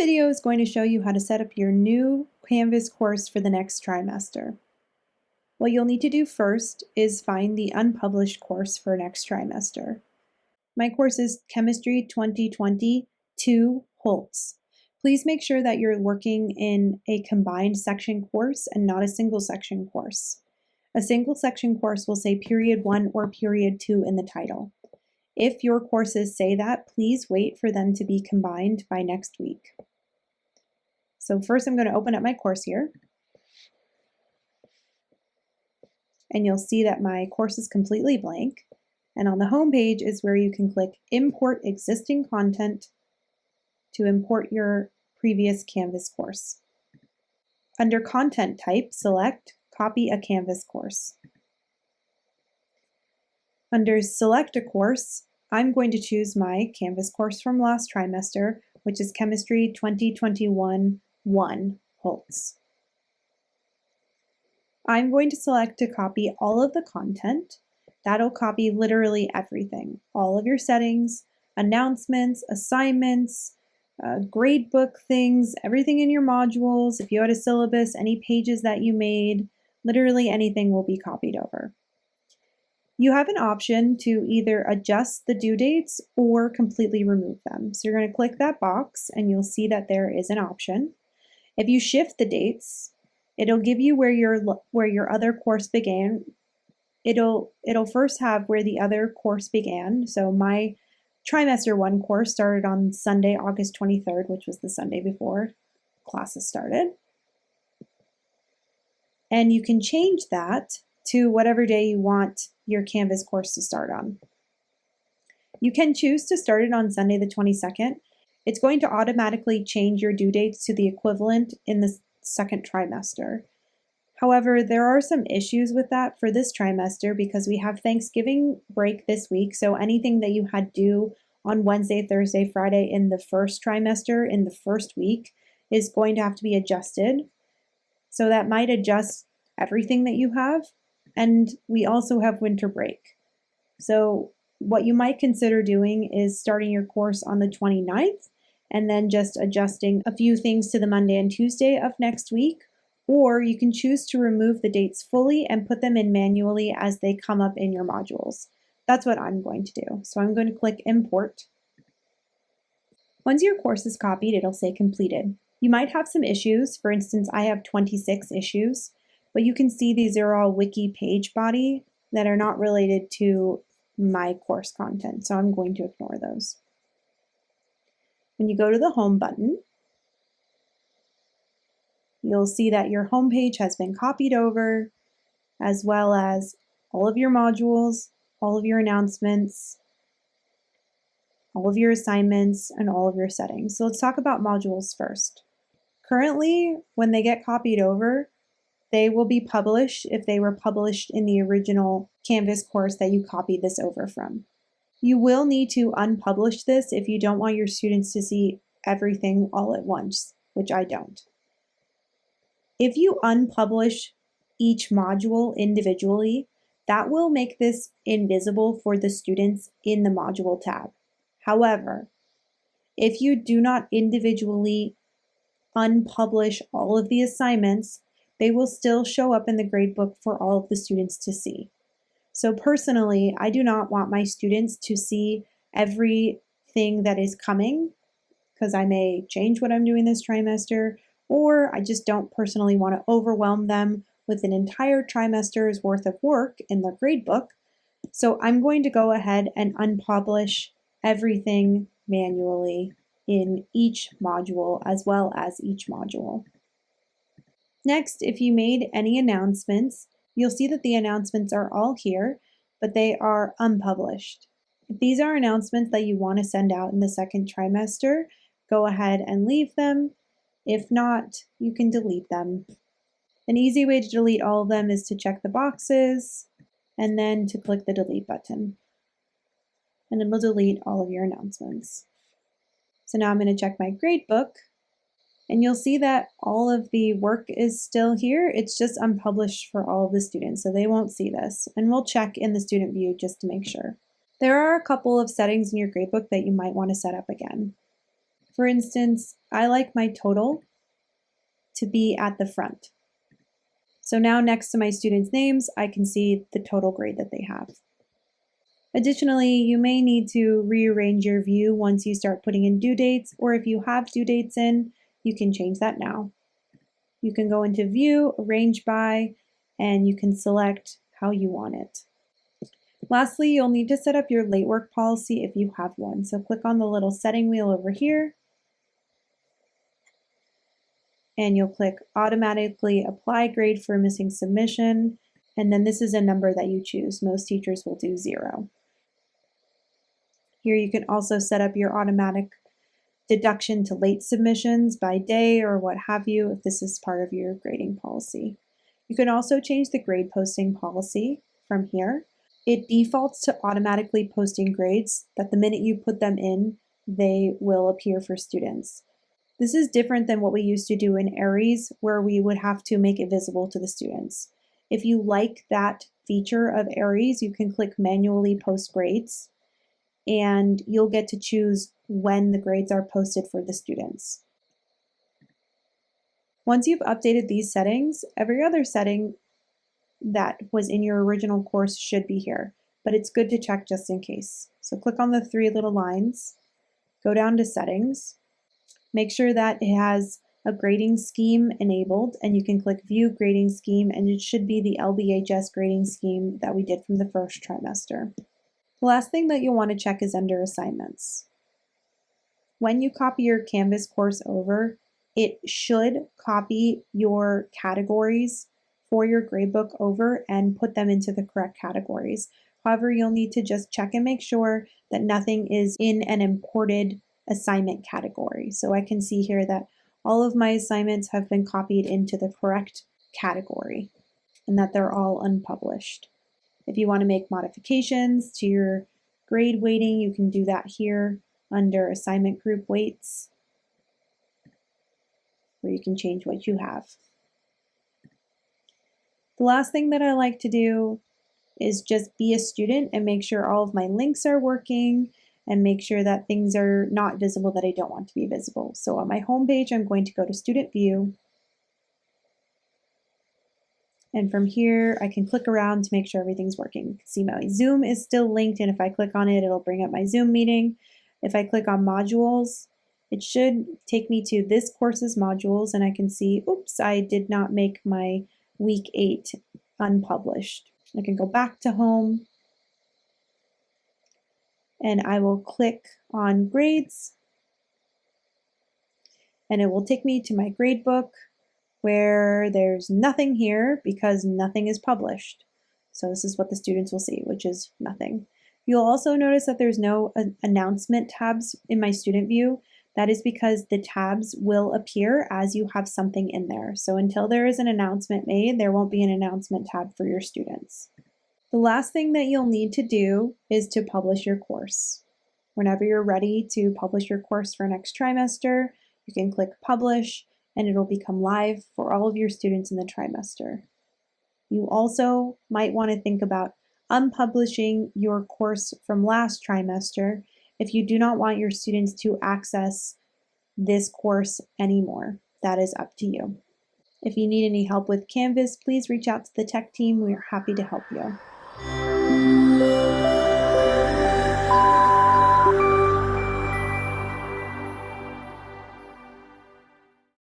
video is going to show you how to set up your new Canvas course for the next trimester. What you'll need to do first is find the unpublished course for next trimester. My course is Chemistry 2020 2 Holtz. Please make sure that you're working in a combined section course and not a single section course. A single section course will say period 1 or period 2 in the title. If your courses say that, please wait for them to be combined by next week. So first I'm going to open up my course here. And you'll see that my course is completely blank. And on the home page is where you can click Import Existing Content to import your previous Canvas course. Under Content Type, select Copy a Canvas course. Under Select a Course, I'm going to choose my Canvas course from last trimester, which is Chemistry 2021 1 Holtz. I'm going to select to copy all of the content. That'll copy literally everything, all of your settings, announcements, assignments, gradebook things, everything in your modules. If you had a syllabus, any pages that you made, literally anything will be copied over. You have an option to either adjust the due dates or completely remove them. So you're going to click that box and you'll see that there is an option. If you shift the dates, it'll give you where your other course began. It'll first have where the other course began. So my trimester 1 course started on Sunday, August 23rd, which was the Sunday before classes started. And you can change that to whatever day you want your Canvas course to start on. You can choose to start it on Sunday the 22nd. It's going to automatically change your due dates to the equivalent in the second trimester. However, there are some issues with that for this trimester because we have Thanksgiving break this week, so anything that you had due on Wednesday, Thursday, Friday in the first trimester in the first week is going to have to be adjusted. So that might adjust everything that you have. And we also have winter break. So what you might consider doing is starting your course on the 29th and then just adjusting a few things to the Monday and Tuesday of next week. Or you can choose to remove the dates fully and put them in manually as they come up in your modules. That's what I'm going to do. So I'm going to click Import. Once your course is copied, it'll say completed. You might have some issues. For instance, I have 26 issues, but you can see these are all wiki page body that are not related to my course content. So I'm going to ignore those. When you go to the Home button, you'll see that your home page has been copied over, as well as all of your modules, all of your announcements, all of your assignments, and all of your settings. So let's talk about modules first. Currently, when they get copied over, they will be published if they were published in the original Canvas course that you copied this over from. You will need to unpublish this if you don't want your students to see everything all at once, which I don't. If you unpublish each module individually, that will make this invisible for the students in the module tab. However, if you do not individually unpublish all of the assignments, they will still show up in the gradebook for all of the students to see. So personally, I do not want my students to see everything that is coming because I may change what I'm doing this trimester, or I just don't personally want to overwhelm them with an entire trimester's worth of work in their gradebook. So I'm going to go ahead and unpublish everything manually in each module as well as each module. Next, if you made any announcements, you'll see that the announcements are all here, but they are unpublished. If these are announcements that you want to send out in the second trimester, go ahead and leave them. If not, you can delete them. An easy way to delete all of them is to check the boxes and then to click the delete button. And it will delete all of your announcements. So now I'm going to check my gradebook. And you'll see that all of the work is still here. It's just unpublished for all of the students, so they won't see this. And we'll check in the student view just to make sure. There are a couple of settings in your gradebook that you might want to set up again. For instance, I like my total to be at the front. So now next to my students' names, I can see the total grade that they have. Additionally, you may need to rearrange your view once you start putting in due dates, or if you have due dates in, you can change that now. You can go into View, Arrange By, and you can select how you want it. Lastly, you'll need to set up your late work policy if you have one. So click on the little setting wheel over here, and you'll click Automatically Apply Grade for Missing Submission, and then this is a number that you choose. Most teachers will do 0. Here you can also set up your automatic deduction to late submissions by day or what have you if this is part of your grading policy. You can also change the grade posting policy from here. It defaults to automatically posting grades that the minute you put them in, they will appear for students. This is different than what we used to do in Aries, where we would have to make it visible to the students. If you like that feature of Aries, you can click Manually Post Grades, and you'll get to choose when the grades are posted for the students. Once you've updated these settings, every other setting that was in your original course should be here, but it's good to check just in case. So click on the 3 little lines, go down to Settings, make sure that it has a grading scheme enabled, and you can click View Grading Scheme, and it should be the LBHS grading scheme that we did from the first trimester. The last thing that you'll want to check is under assignments. When you copy your Canvas course over, it should copy your categories for your gradebook over and put them into the correct categories. However, you'll need to just check and make sure that nothing is in an imported assignment category. So I can see here that all of my assignments have been copied into the correct category and that they're all unpublished. If you want to make modifications to your grade weighting, you can do that here under Assignment Group Weights, where you can change what you have. The last thing that I like to do is just be a student and make sure all of my links are working and make sure that things are not visible that I don't want to be visible. So on my home page, I'm going to go to Student View. And from here, I can click around to make sure everything's working. You can see my Zoom is still linked, and if I click on it, it'll bring up my Zoom meeting. If I click on modules, it should take me to this course's modules, and I can see, oops, I did not make my week 8 unpublished. I can go back to home, and I will click on grades, and it will take me to my grade book, where there's nothing here because nothing is published. So this is what the students will see, which is nothing. You'll also notice that there's no announcement tabs in my student view. That is because the tabs will appear as you have something in there. So until there is an announcement made, there won't be an announcement tab for your students. The last thing that you'll need to do is to publish your course. Whenever you're ready to publish your course for next trimester, you can click Publish, and it'll become live for all of your students in the trimester. You also might want to think about unpublishing your course from last trimester if you do not want your students to access this course anymore. That is up to you. If you need any help with Canvas, please reach out to the tech team. We are happy to help you.